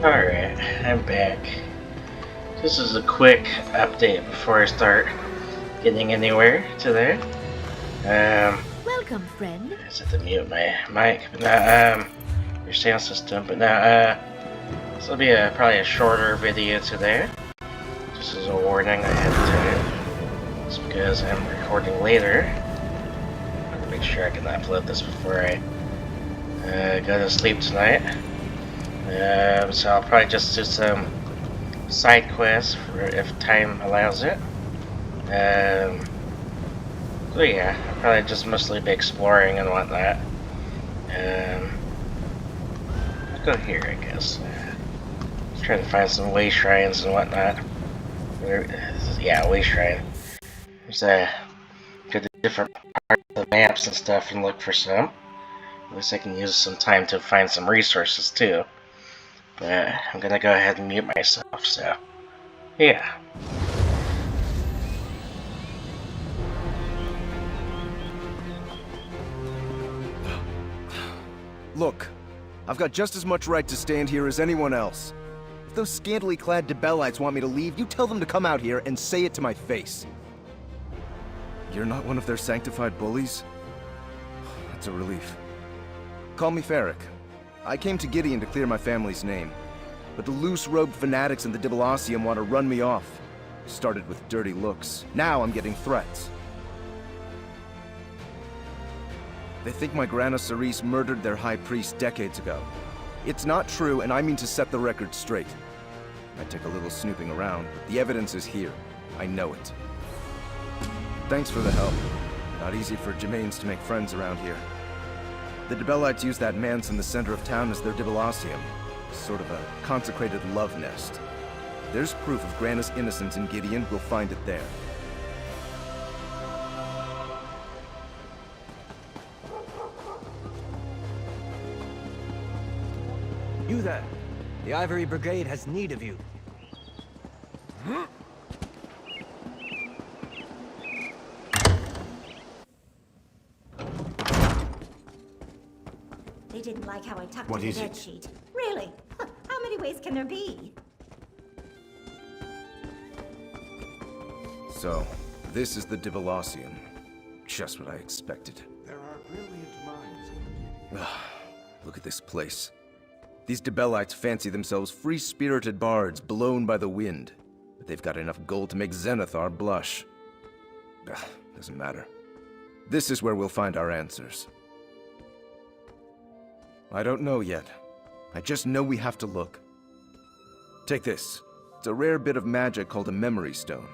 Alright, I'm back. This is a quick update before I start getting anywhere today. Welcome, friend. I just have to mute my mic, but now, your sound system, but now, this will be probably a shorter video today. Just as a warning ahead of time. It's because I'm recording later. I want to make sure I can upload this before I go to sleep tonight. So I'll probably just do some side quests for if time allows it. So yeah, I'll probably just mostly be exploring and whatnot. I'll go here, I guess. Just trying to find some way shrines and whatnot. Yeah, way shrine. Just go to different parts of the maps and stuff and look for some. At least I can use some time to find some resources too. But I'm gonna go ahead and mute myself, so yeah. Look, I've got just as much right to stand here as anyone else. If those scantily clad Dibellites want me to leave, you tell them to come out here and say it to my face. You're not one of their sanctified bullies? That's a relief. Call me Ferric. I came to Gideon to clear my family's name. But the loose-robed fanatics in the Dibellasium want to run me off. Started with dirty looks. Now I'm getting threats. They think my Grana Cerise murdered their high priest decades ago. It's not true, and I mean to set the record straight. I take a little snooping around, but the evidence is here. I know it. Thanks for the help. Not easy for Gemains to make friends around here. The Dibellites use that manse in the center of town as their Dibellasium. Sort of a consecrated love nest. There's proof of Grana's innocence in Gideon. We'll find it there. You there. The Ivory Brigade has need of you. They didn't like how I tucked What in is the it? bed sheet. Really? How many ways can there be? So, this is the Dibellasium. Just what I expected. There are brilliant minds in Gideon. Look at this place. These Dibellites fancy themselves free-spirited bards blown by the wind. But they've got enough gold to make Zenithar blush. Doesn't matter. This is where we'll find our answers. I don't know yet. I just know we have to look. Take this. It's a rare bit of magic called a memory stone.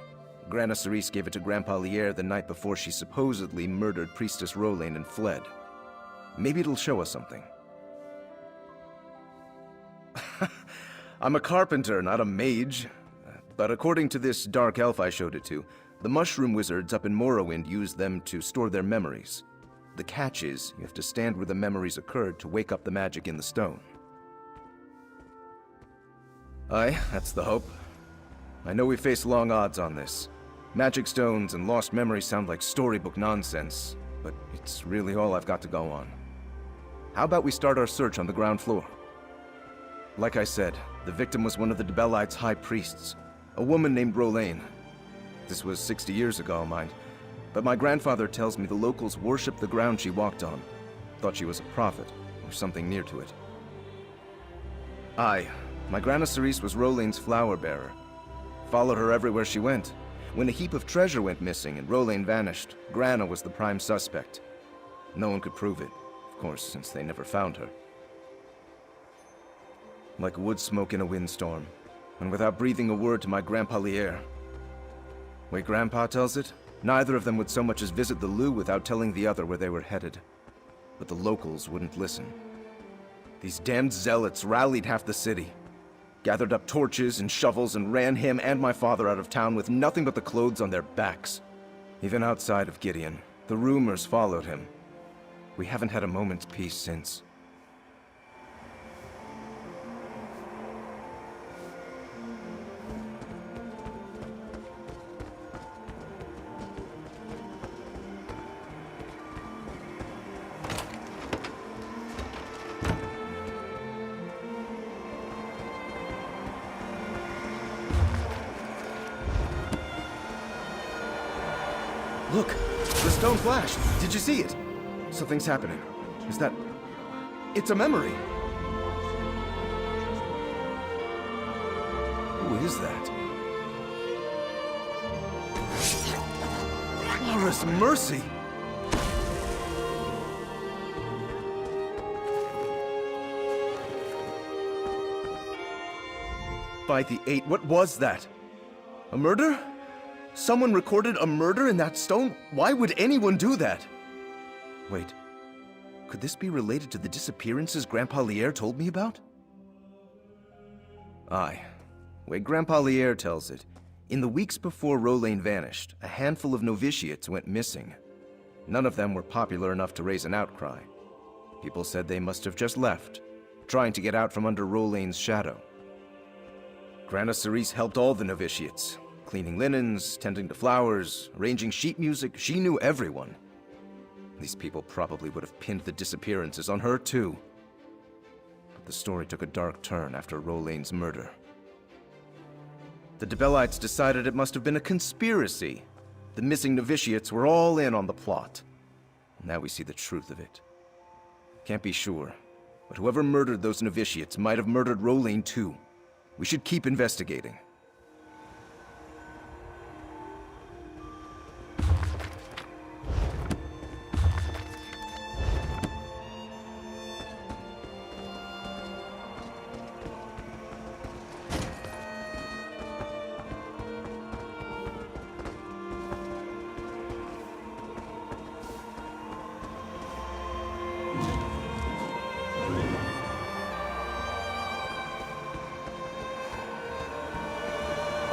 Grana Cerise gave it to Grandpa Lier the night before she supposedly murdered Priestess Rolain and fled. Maybe it'll show us something. I'm a carpenter, not a mage. But according to this dark elf I showed it to, the mushroom wizards up in Morrowind use them to store their memories. The catch is, you have to stand where the memories occurred to wake up the magic in the stone. Aye, that's the hope. I know we face long odds on this. Magic stones and lost memories sound like storybook nonsense, but it's really all I've got to go on. How about we start our search on the ground floor? Like I said, the victim was one of the Dibellites' high priests, a woman named Rolain. This was 60 years ago, mind. But my grandfather tells me the locals worshipped the ground she walked on. Thought she was a prophet, or something near to it. Aye, my Grana Cerise was Rolain's flower bearer. Followed her everywhere she went. When a heap of treasure went missing and Rolain vanished, Grana was the prime suspect. No one could prove it, of course, since they never found her. Like wood smoke in a windstorm, and without breathing a word to my Grandpa Lier. Way Grandpa tells it, neither of them would so much as visit the Lou without telling the other where they were headed. But the locals wouldn't listen. These damned zealots rallied half the city, gathered up torches and shovels and ran him and my father out of town with nothing but the clothes on their backs. Even outside of Gideon, the rumors followed him. We haven't had a moment's peace since. Look! The stone flashed! Did you see it? Something's happening. Is that... It's a memory! Who is that? Laura's Mercy! By the eight, what was that? A murder? Someone recorded a murder in that stone? Why would anyone do that? Wait, could this be related to the disappearances Grandpa Lier told me about? Aye. Way Grandpa Lier tells it, in the weeks before Rolain vanished, a handful of novitiates went missing. None of them were popular enough to raise an outcry. People said they must have just left, trying to get out from under Rolain's shadow. Grana Cerise helped all the novitiates, cleaning linens, tending to flowers, arranging sheet music. She knew everyone. These people probably would have pinned the disappearances on her too. But the story took a dark turn after Rolain's murder. The Debellites decided it must have been a conspiracy. The missing novitiates were all in on the plot. Now we see the truth of it. Can't be sure, but whoever murdered those novitiates might have murdered Rolain too. We should keep investigating.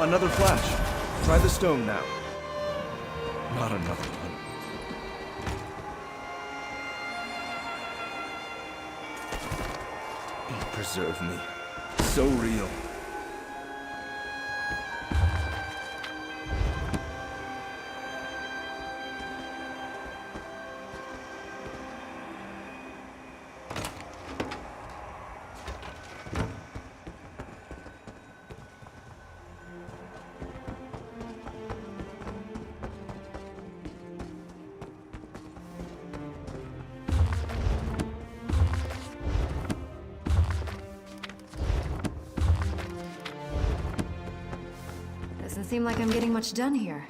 Another flash. Try the stone now. Not another one. Preserve me. So real. Doesn't seem like I'm getting much done here.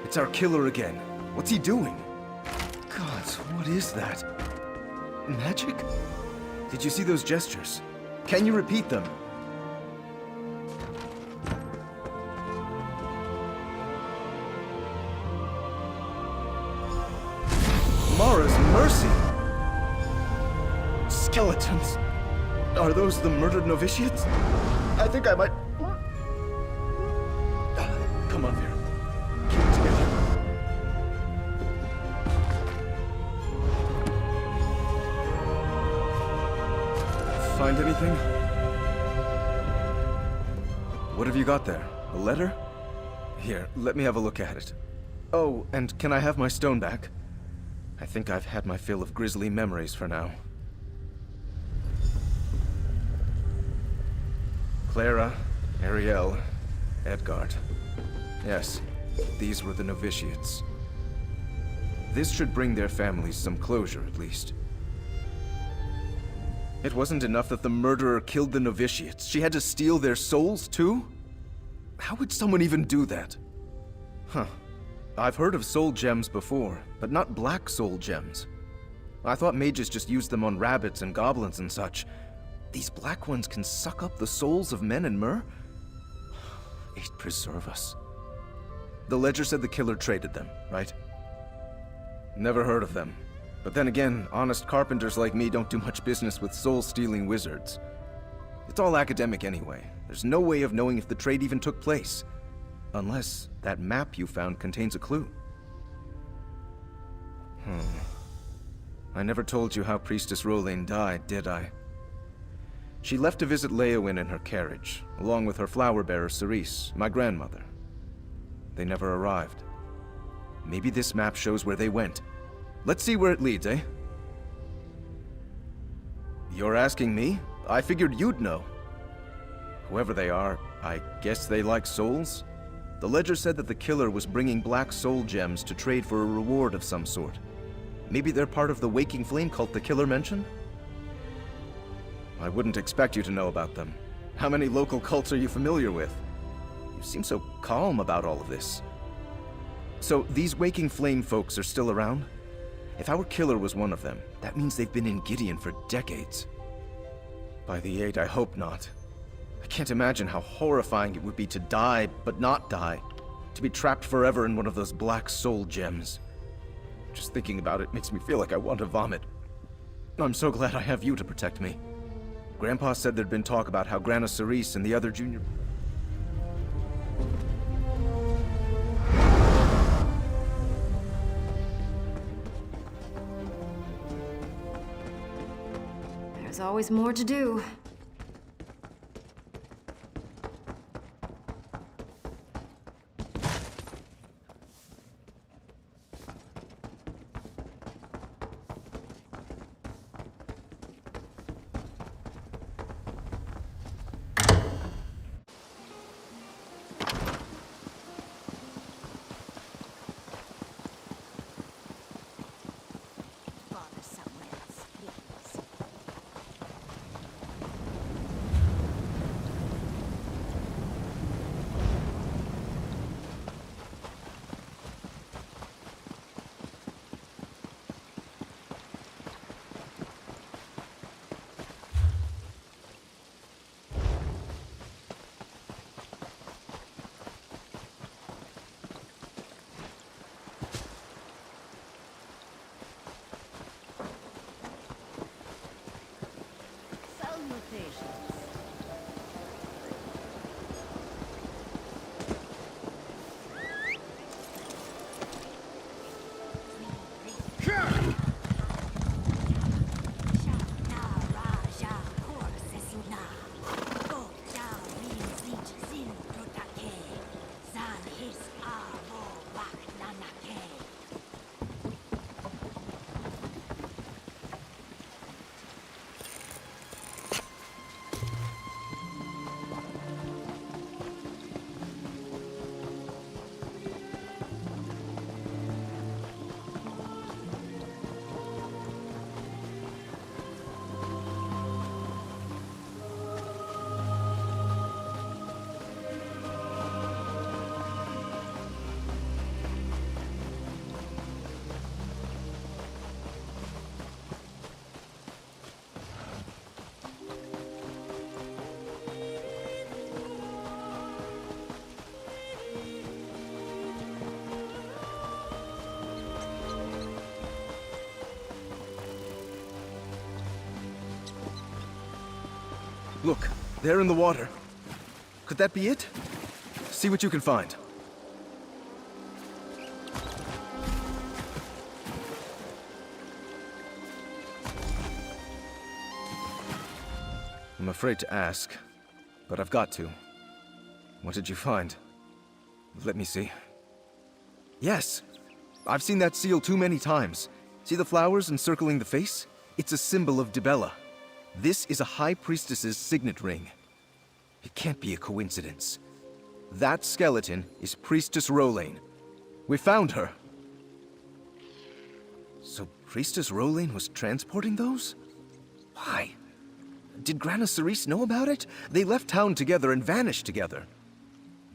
It's our killer again. What's he doing? Gods, what is that? Magic? Did you see those gestures? Can you repeat them? Mara's Mercy! Skeletons! Are those the murdered novitiates? I think I might... Come on, Vera. Keep it together. Find anything? What have you got there? A letter? Here, let me have a look at it. Oh, and can I have my stone back? I think I've had my fill of grisly memories for now. Clara, Ariel, Edgard. Yes, these were the novitiates. This should bring their families some closure, at least. It wasn't enough that the murderer killed the novitiates. She had to steal their souls, too? How would someone even do that? Huh. I've heard of soul gems before, but not black soul gems. I thought mages just used them on rabbits and goblins and such. These black ones can suck up the souls of men and mer? It preserve us. The ledger said the killer traded them, right? Never heard of them. But then again, honest carpenters like me don't do much business with soul-stealing wizards. It's all academic anyway. There's no way of knowing if the trade even took place. Unless that map you found contains a clue. I never told you how Priestess Rolain died, did I? She left to visit Leowyn in her carriage, along with her flower bearer Cerise, my grandmother. They never arrived. Maybe this map shows where they went. Let's see where it leads, eh? You're asking me? I figured you'd know. Whoever they are, I guess they like souls? The ledger said that the killer was bringing black soul gems to trade for a reward of some sort. Maybe they're part of the Waking Flame cult the killer mentioned? I wouldn't expect you to know about them. How many local cults are you familiar with? You seem so calm about all of this. So, these Waking Flame folks are still around? If our killer was one of them, that means they've been in Gideon for decades. By the 8, I hope not. I can't imagine how horrifying it would be to die, but not die. To be trapped forever in one of those black soul gems. Just thinking about it makes me feel like I want to vomit. I'm so glad I have you to protect me. Grandpa said there'd been talk about how Grana Cerise and the other junior... There's always more to do. Bother somewhere else, please. Salutations. Look, there in the water. Could that be it? See what you can find. I'm afraid to ask, but I've got to. What did you find? Let me see. Yes! I've seen that seal too many times. See the flowers encircling the face? It's a symbol of Dibella. This is a High Priestess's signet ring. It can't be a coincidence. That skeleton is Priestess Rolain. We found her. So Priestess Rolain was transporting those? Why? Did Grana Cerise know about it? They left town together and vanished together.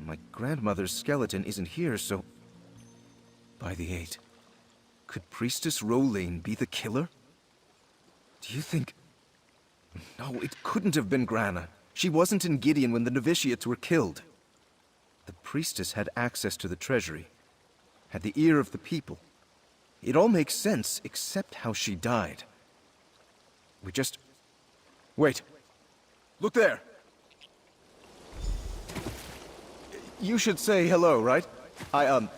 My grandmother's skeleton isn't here, so... By the 8, could Priestess Rolain be the killer? Do you think... No, it couldn't have been Grana. She wasn't in Gideon when the novitiates were killed. The priestess had access to the treasury, had the ear of the people. It all makes sense, except how she died. We just... Wait. Look there! You should say hello, right? I'm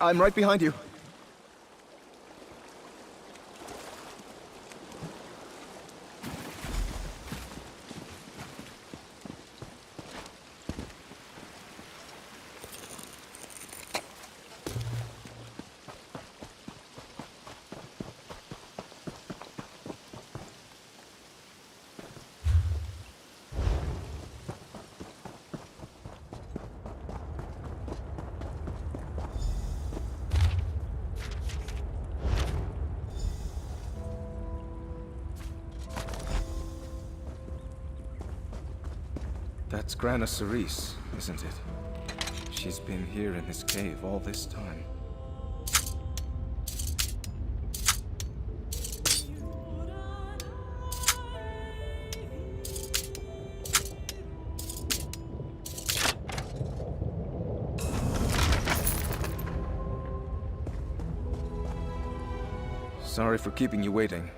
right behind you. That's Grana Cerise, isn't it? She's been here in this cave all this time. Sorry for keeping you waiting.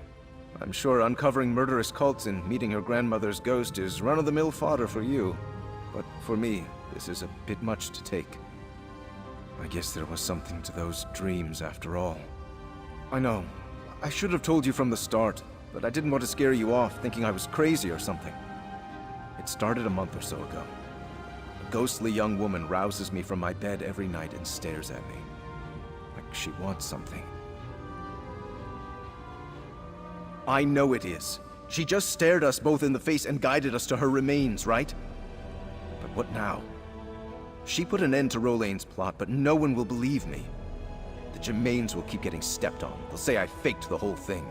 I'm sure uncovering murderous cults and meeting your grandmother's ghost is run-of-the-mill fodder for you. But for me, this is a bit much to take. I guess there was something to those dreams after all. I know. I should have told you from the start, but I didn't want to scare you off thinking I was crazy or something. It started a month or so ago. A ghostly young woman rouses me from my bed every night and stares at me. Like she wants something. I know it is. She just stared us both in the face and guided us to her remains, right? But what now? She put an end to Rolane's plot, but no one will believe me. The Gemains will keep getting stepped on. They'll say I faked the whole thing.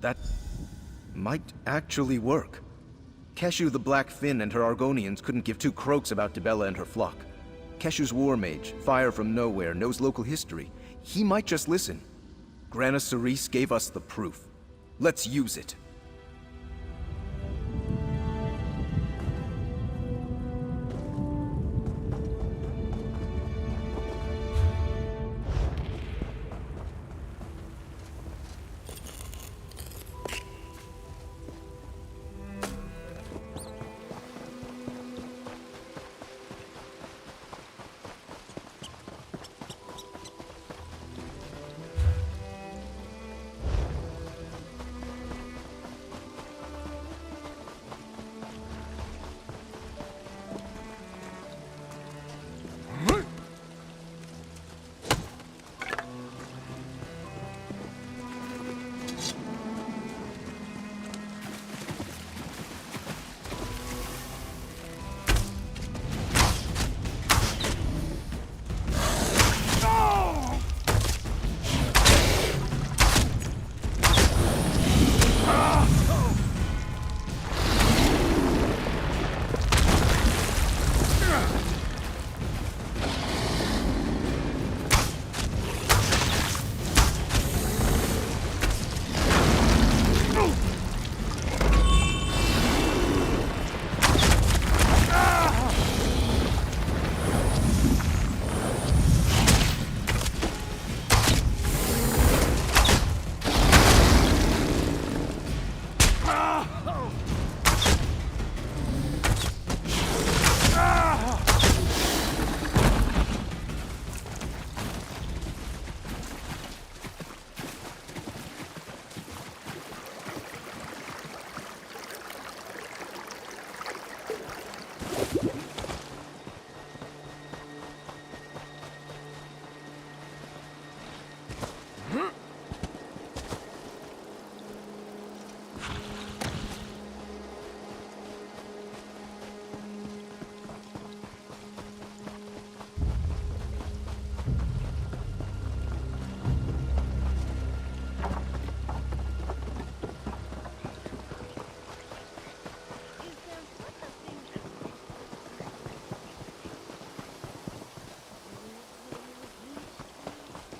That might actually work. Keshu the Black Fin and her Argonians couldn't give two croaks about Dibella and her flock. Keshu's war mage, Fire from Nowhere, knows local history. He might just listen. Grana Cerise gave us the proof. Let's use it.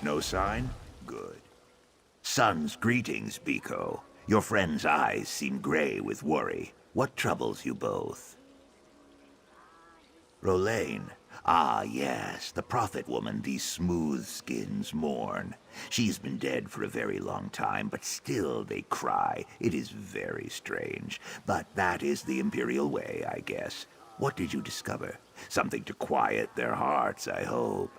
No sign? Good. Son's greetings, Biko. Your friend's eyes seem gray with worry. What troubles you both? Rolaine. Ah, yes, the prophet woman these smooth skins mourn. She's been dead for a very long time, but still they cry. It is very strange. But that is the Imperial way, I guess. What did you discover? Something to quiet their hearts, I hope.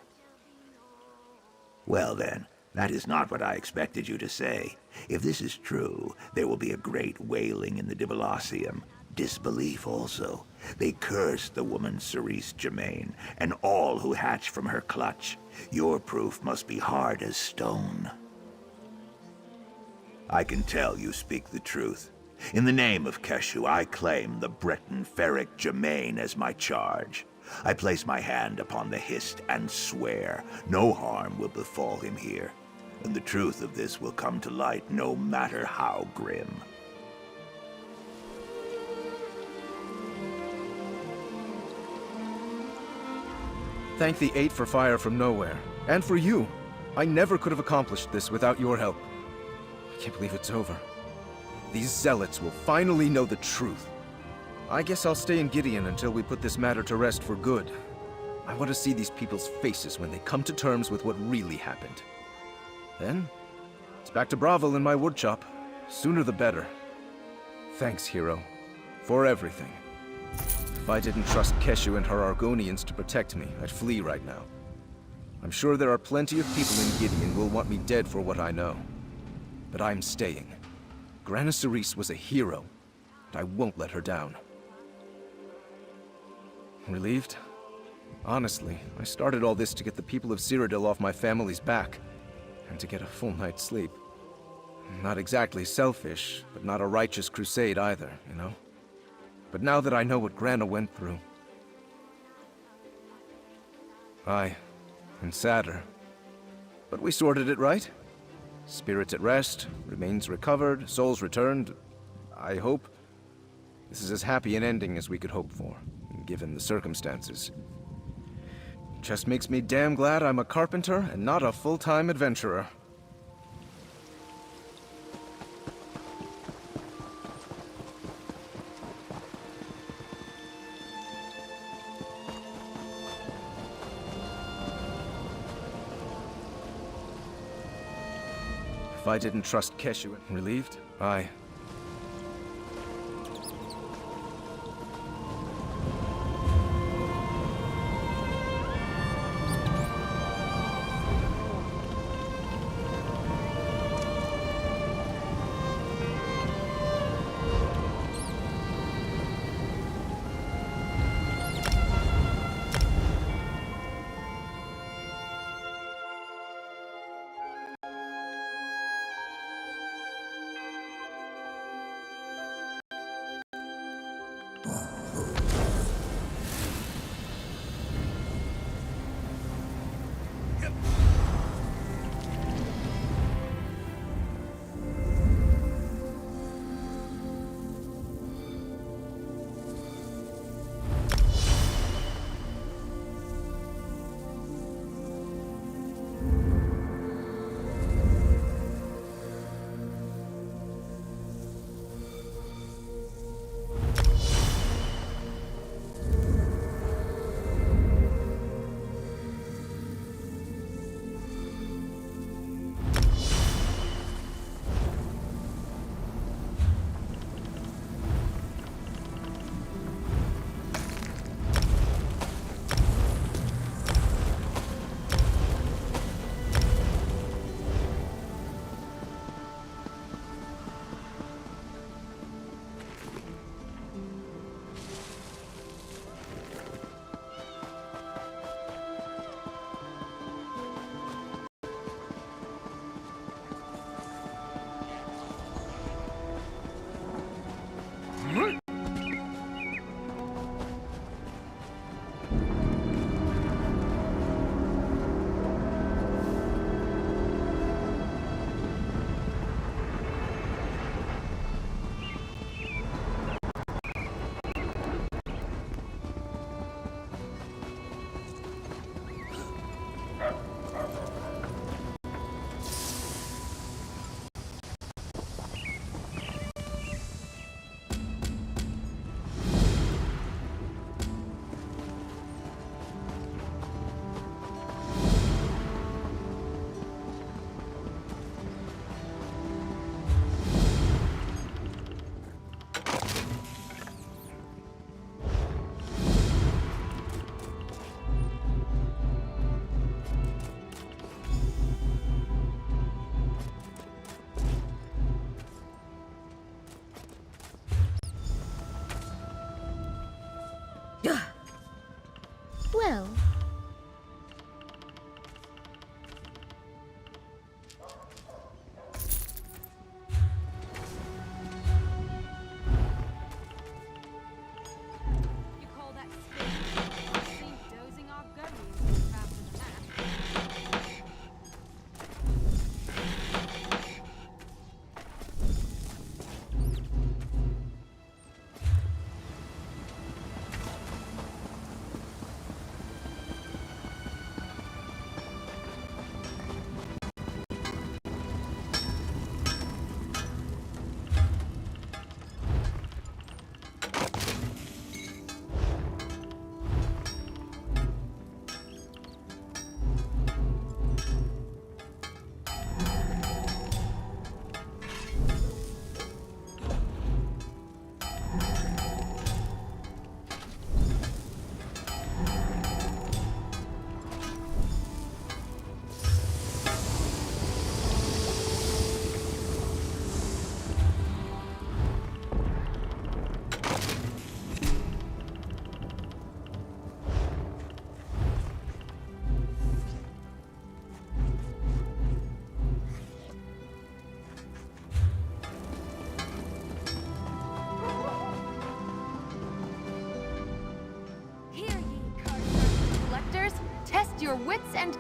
Well then, that is not what I expected you to say. If this is true, there will be a great wailing in the Dibalacium. Disbelief also. They curse the woman Cerise Germain, and all who hatch from her clutch. Your proof must be hard as stone. I can tell you speak the truth. In the name of Keshu, I claim the Breton Ferric Germain as my charge. I place my hand upon the Hist and swear no harm will befall him here, and the truth of this will come to light no matter how grim. Thank the Eight for fire from nowhere. And for you. I never could have accomplished this without your help. I can't believe it's over. These zealots will finally know the truth. I guess I'll stay in Gideon until we put this matter to rest for good. I want to see these people's faces when they come to terms with what really happened. Then, it's back to Bravil in my woodshop. Sooner the better. Thanks, hero. For everything. If I didn't trust Keshu and her Argonians to protect me, I'd flee right now. I'm sure there are plenty of people in Gideon who will want me dead for what I know. But I'm staying. Grana Cerise was a hero, and I won't let her down. Relieved? Honestly, I started all this to get the people of Cyrodiil off my family's back, and to get a full night's sleep. Not exactly selfish, but not a righteous crusade either, you know? But now that I know what Grana went through... Aye, and sadder. But we sorted it right. Spirits at rest, remains recovered, souls returned. I hope. This is as happy an ending as we could hope for, given the circumstances. Just makes me damn glad I'm a carpenter and not a full-time adventurer. If I didn't trust Keshu, relieved? Aye.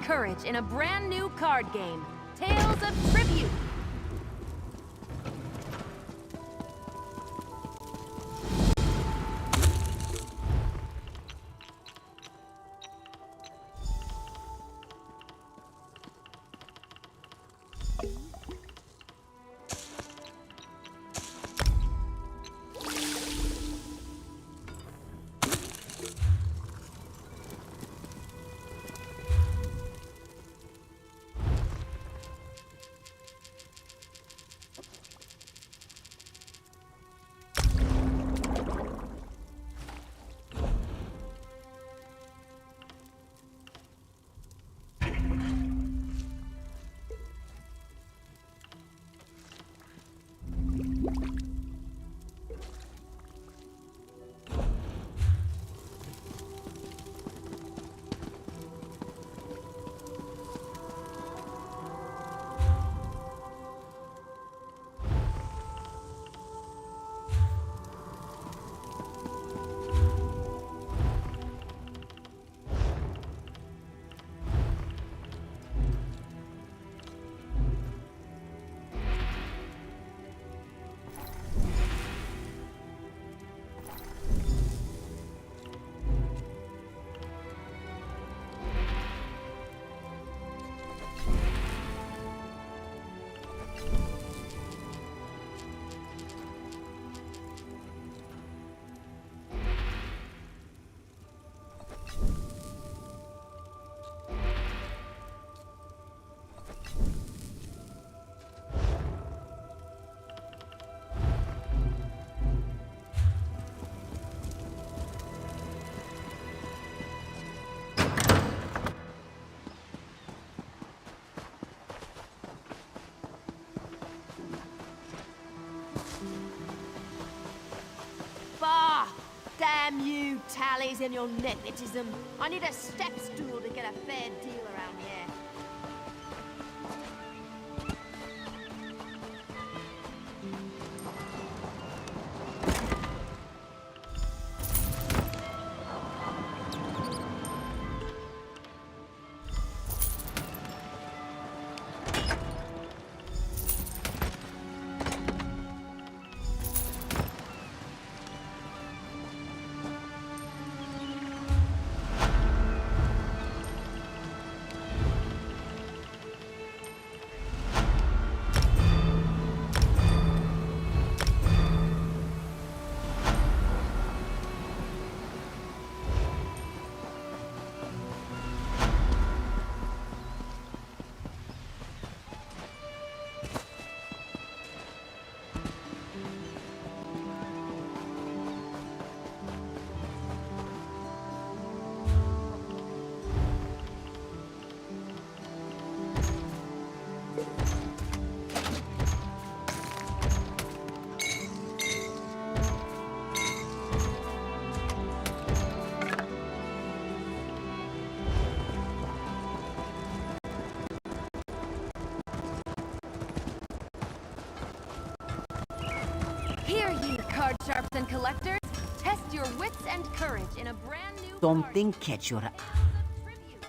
courage in a brand new card game, Tales of Tribute. Bah! Damn you, tallies and your nepotism. I need a step stool to get a fair deal around here. Here, ye card sharps and collectors, test your wits and courage in a brand new Something catch your eye. Tribute.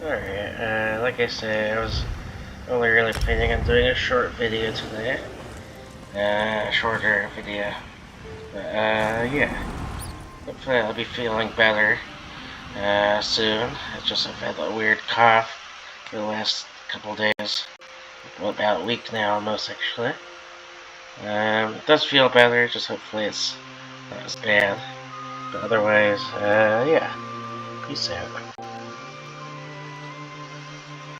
Alright, like I said, I was only really planning on doing a short video today. Shorter video. But, yeah. Hopefully I'll be feeling better, soon. It's just I've had a weird cough for the last couple days. Well, about a week now, almost, actually. It does feel better, just hopefully it's not as bad. But otherwise, yeah. Peace out.